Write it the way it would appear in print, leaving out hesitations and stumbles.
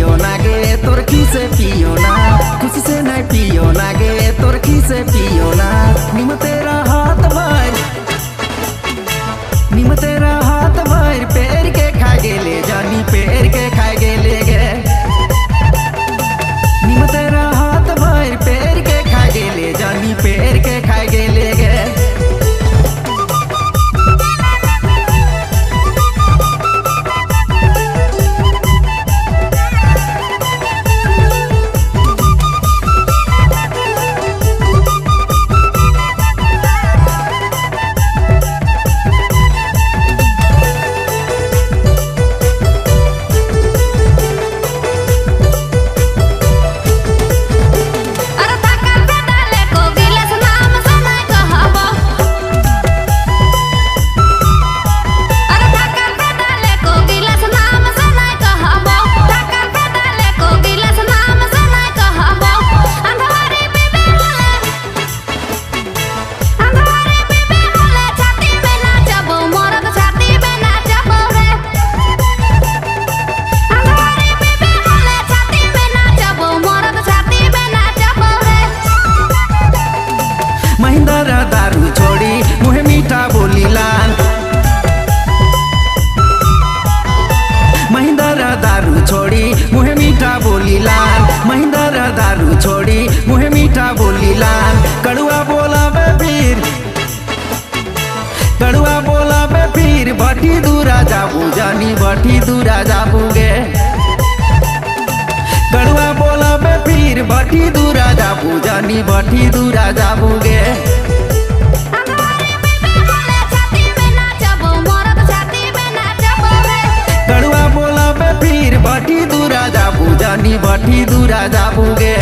पियो ना गे तोर खीसे पियो ना खुशी से नहीं पियो ना गे तोर खीसे पियो ना निम तेरा हाथ भर पैर के खा गेले जानी पैर के खा गेले गे निम तेरा हाथ भर पैर के खा गेले जानी पैर के खा गेले गे महिंद्रा दारू छोड़ी मुहे मीठा बोलीलान महिंद्रा दारू छोड़ी मुहे मीठा बोलीलान महिंद्रा दारू छोड़ी मुहे मीठा बोलीलान कड़ुआ बोला बे फिर भट्टी दूरा जाबू जानी भट्टी दूरा जाबू गे कड़ुआ बोला बे फिर भट्टी दूरा जाबू जानी भट्टी दूरा जाबू गे कड़ुआ बोला बे फिर भट्टी दूरा जाबू जानी भट्टी दूरा जाबू गे।